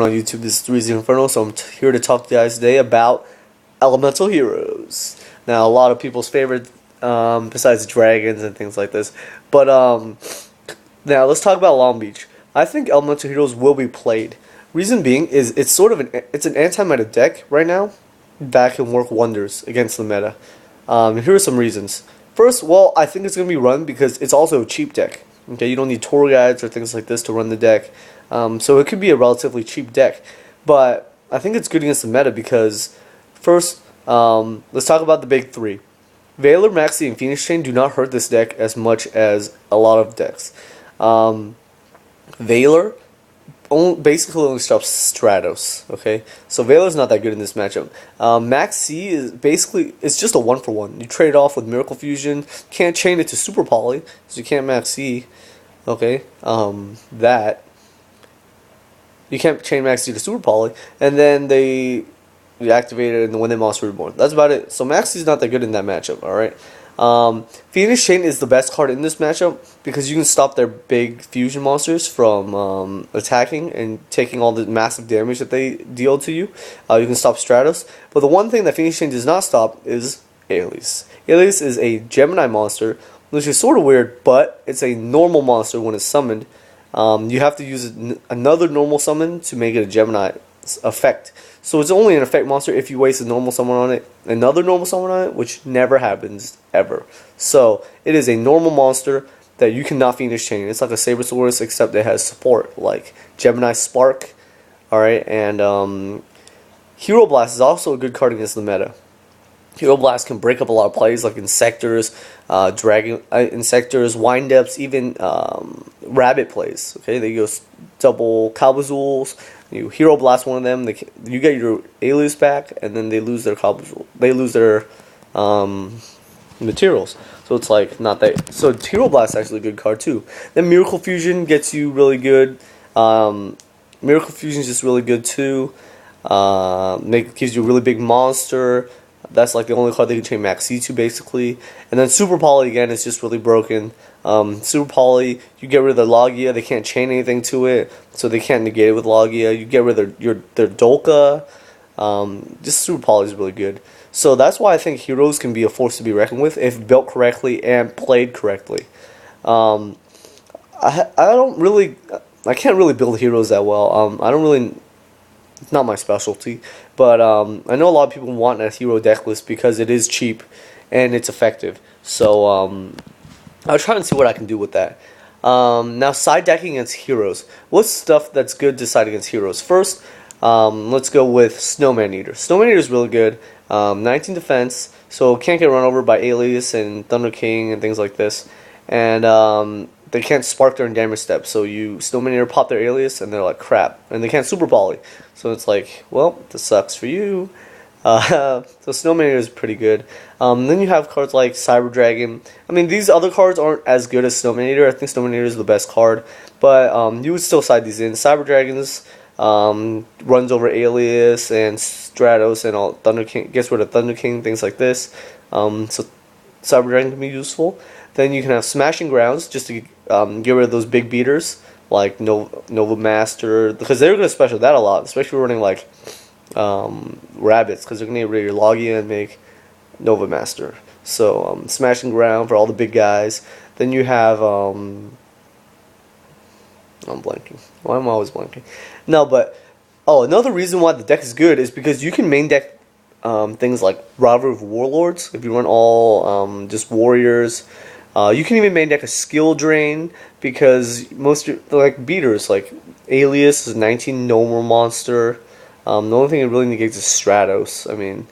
On YouTube, this is 3zinferno, so I'm here to talk to you guys today about elemental heroes. Now, a lot of people's favorite, besides dragons and things like this. But now let's talk about Long Beach. I think elemental heroes will be played. Reason being is it's sort of an anti-meta deck right now that can work wonders against the meta. Here are some reasons. First, well, I think it's going to be run because it's also a cheap deck. Okay, you don't need tour guides or things like this to run the deck. So it could be a relatively cheap deck. But I think it's good against the meta because, first, let's talk about the big three. Veiler, Maxi, and Phoenix Chain do not hurt this deck as much as a lot of decks. Veiler basically only stops Stratos, okay? So Veiler's not that good in this matchup. Maxi is basically, it's just a 1-for-1. You trade it off with Miracle Fusion, can't chain it to Super Poly, so you can't Maxi, okay? You can't chain Maxi to Super Poly, and then you activate it and when they Monster Reborn. That's about it. So Maxi's not that good in that matchup, alright? Phoenix Chain is the best card in this matchup because you can stop their big fusion monsters from attacking and taking all the massive damage that they deal to you. You can stop Stratos. But the one thing that Phoenix Chain does not stop is Alias. Alias is a Gemini monster, which is sort of weird, but it's a normal monster when it's summoned. You have to use another normal summon to make it a Gemini effect. So it's only an effect monster if you waste a normal summon on it, another normal summon on it, which never happens ever. So it is a normal monster that you cannot Phoenix Chain. It's like a Sabersaurus except it has support like Gemini Spark. Alright, and Hero Blast is also a good card against the meta. Hero Blast can break up a lot of plays like Insectors, Insectors, Windups, even Rabbit plays. Okay, they go double Calbazools. You Hero Blast one of them, you get your Alias back, and then they lose their Calbazool. They lose their materials. So it's like not that. So Hero Blast is actually a good card too. Then Miracle Fusion gets you really good. Miracle Fusion is just really good too. Gives you a really big monster. That's like the only card they can chain Maxi to basically. And then Super Poly again is just really broken. Super Poly, you get rid of their Logia, they can't chain anything to it, so they can't negate it with Logia. You get rid of their Dolka. Just Super Poly is really good. So that's why I think heroes can be a force to be reckoned with if built correctly and played correctly. I can't really build heroes that well. It's not my specialty, but I know a lot of people want a hero deck list because it is cheap and it's effective. So I'll try and see what I can do with that. Now, side decking against heroes. What's stuff that's good to side against heroes? First, let's go with Snowman Eater. Snowman Eater is really good. 19 defense, so can't get run over by Alias and Thunder King and things like this. And they can't spark during damage steps, so you Snowman Eater pop their Alias and they're like crap, and they can't Super Poly. So it's like, well, this sucks for you. So Snowman Eater is pretty good. Then you have cards like Cyber Dragon. I mean, these other cards aren't as good as Snowman Eater. I think Snowman Eater is the best card, but you would still side these in. Cyber Dragons runs over Alias and Stratos and all. Thunder King gets rid of Thunder King, things like this. So Cyber Dragon can be useful. Then you can have Smashing Grounds just to get rid of those big beaters like Nova Master, because they're going to special that a lot, especially running like Rabbits, because they're going to get rid of your Logia and make Nova Master. So Smashing Ground for all the big guys. Then you have I'm blanking. Why am I always blanking? No, but another reason why the deck is good is because you can main deck things like Rivalry of Warlords if you run all just warriors. You can even main deck a Skill Drain because most like beaters like Alias is 19 normal monster. The only thing it really negates is Stratos. I mean,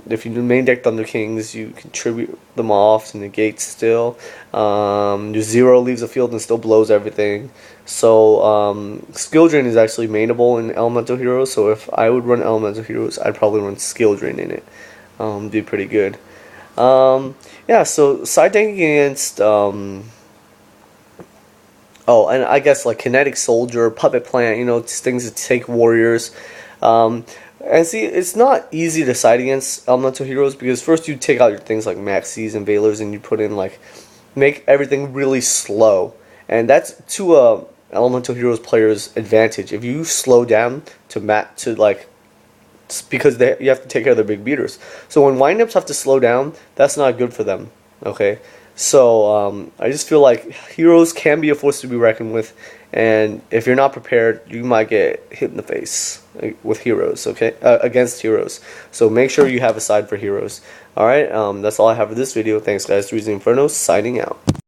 if you main deck Thunder Kings, you can tribute them off to negate still. Your Zero leaves the field and still blows everything. So Skill Drain is actually mainable in Elemental Heroes. So if I would run Elemental Heroes, I'd probably run Skill Drain in it. Be pretty good. Yeah, so side decking against and I guess like Kinetic Soldier, Puppet Plant, just things that take warriors. And see, it's not easy to side against Elemental Heroes because first you take out your things like Maxis and Veilers and you put in like make everything really slow. And that's to a Elemental Heroes players' advantage. If you slow down to like, because you have to take care of the big beaters. So when windups have to slow down, that's not good for them. Okay, so I just feel like heroes can be a force to be reckoned with, and if you're not prepared, you might get hit in the face with heroes. Okay, against heroes. So make sure you have a side for heroes. All right, that's all I have for this video. Thanks, guys. 3zinferno signing out.